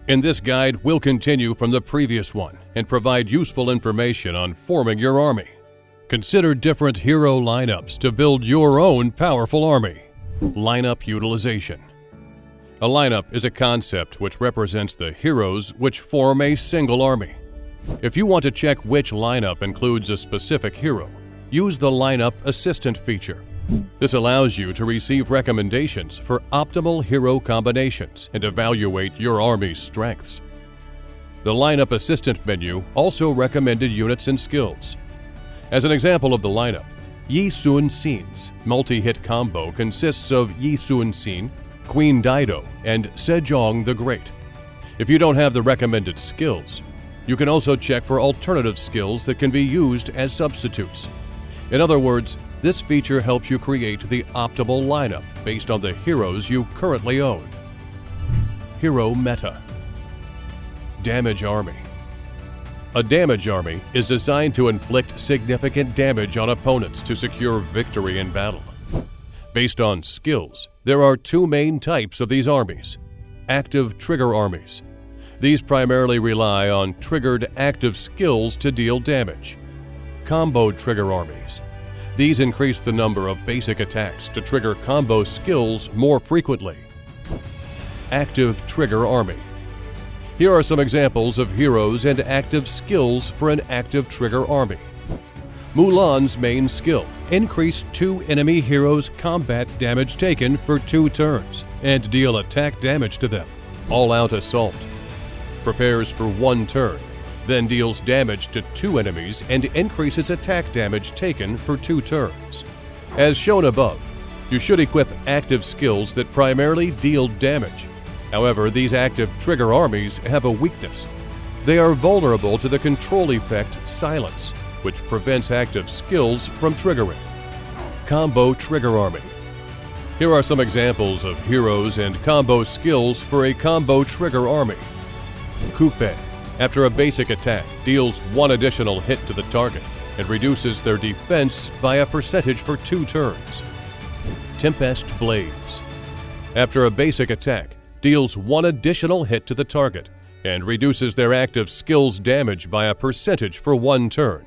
In this guide, we'll continue from the previous one and provide useful information on forming your army. Consider different hero lineups to build your own powerful army. Lineup utilization. A lineup is a concept which represents the heroes which form a single army. If you want to check which lineup includes a specific hero, use the Lineup Assistant feature. This allows you to receive recommendations for optimal hero combinations and evaluate your army's strengths. The Lineup Assistant menu also recommended units and skills. As an example of the lineup, Yi Sun Sin's multi-hit combo consists of Yi Sun Sin, Queen Dido, and Sejong the Great. If you don't have the recommended skills, you can also check for alternative skills that can be used as substitutes. In other words, this feature helps you create the optimal lineup based on the heroes you currently own. Hero Meta. Damage Army. A damage army is designed to inflict significant damage on opponents to secure victory in battle. Based on skills, there are two main types of these armies. Active trigger armies. These primarily rely on triggered active skills to deal damage. Combo trigger armies. These increase the number of basic attacks to trigger combo skills more frequently. Active trigger army. Here are some examples of heroes and active skills for an active trigger army. Mulan's main skill: increase 2 enemy heroes' combat damage taken for 2 turns and deal attack damage to them. All-out assault. Prepares for 1 turn, then deals damage to 2 enemies and increases attack damage taken for 2 turns. As shown above, you should equip active skills that primarily deal damage. However, these active trigger armies have a weakness. They are vulnerable to the control effect Silence, which prevents active skills from triggering. Combo trigger army. Here are some examples of heroes and combo skills for a combo trigger army. Coupe, after a basic attack, deals 1 additional hit to the target and reduces their defense by a percentage for 2 turns. Tempest Blades. After a basic attack, deals 1 additional hit to the target and reduces their active skill's damage by a percentage for 1 turn.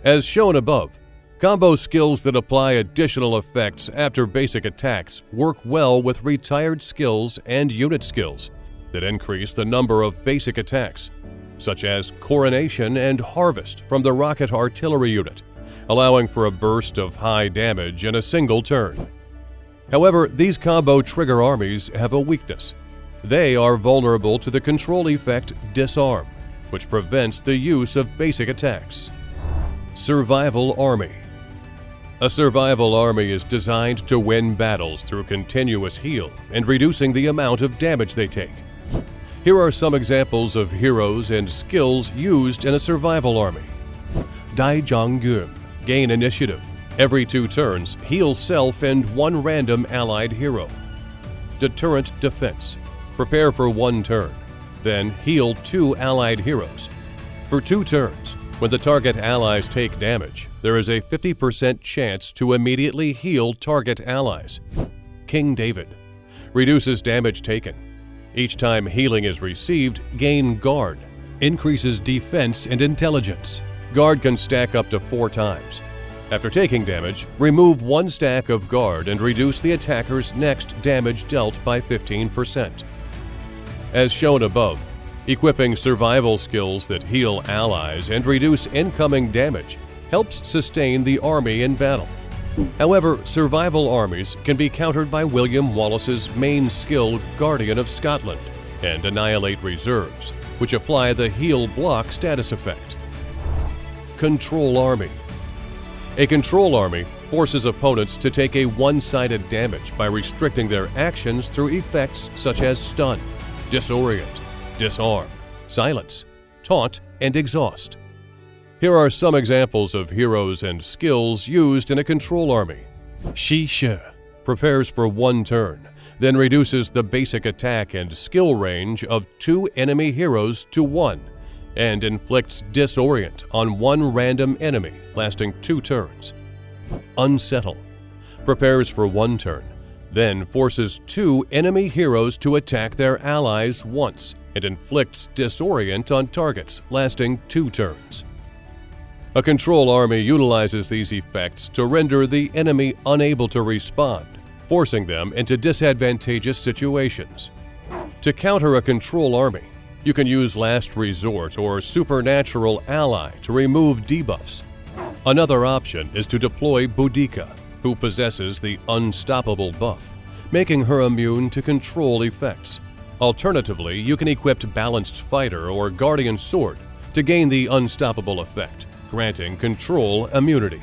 As shown above, combo skills that apply additional effects after basic attacks work well with retired skills and unit skills that increase the number of basic attacks, such as Coronation and Harvest from the Rocket Artillery unit, allowing for a burst of high damage in a single turn. However, these combo trigger armies have a weakness. They are vulnerable to the control effect Disarm, which prevents the use of basic attacks. Survival Army. A survival army is designed to win battles through continuous heal and reducing the amount of damage they take. Here are some examples of heroes and skills used in a survival army. Daijang-gum, gain initiative. Every 2 turns, heal self and 1 random allied hero. Deterrent defense. Prepare for 1 turn, then heal 2 allied heroes. For 2 turns, when the target allies take damage, there is a 50% chance to immediately heal target allies. King David. Reduces damage taken. Each time healing is received, gain Guard. Increases defense and intelligence. Guard can stack up to 4 times. After taking damage, remove 1 stack of Guard and reduce the attacker's next damage dealt by 15%. As shown above, equipping survival skills that heal allies and reduce incoming damage helps sustain the army in battle. However, survival armies can be countered by William Wallace's main skill, Guardian of Scotland, and Annihilate Reserves, which apply the Heal Block status effect. Control Army. A control army forces opponents to take a one-sided damage by restricting their actions through effects such as Stun, Disorient, Disarm, Silence, Taunt, and Exhaust. Here are some examples of heroes and skills used in a control army. Shi Shi prepares for 1 turn, then reduces the basic attack and skill range of 2 enemy heroes to 1, and inflicts Disorient on 1 random enemy, lasting 2 turns. Unsettle prepares for 1 turn, then forces 2 enemy heroes to attack their allies once and inflicts disorient on targets, lasting 2 turns. A control army utilizes these effects to render the enemy unable to respond, forcing them into disadvantageous situations. To counter a control army, you can use Last Resort or Supernatural Ally to remove debuffs. Another option is to deploy Boudica, who possesses the Unstoppable buff, making her immune to control effects. Alternatively, you can equip Balanced Fighter or Guardian Sword to gain the Unstoppable effect, granting control immunity.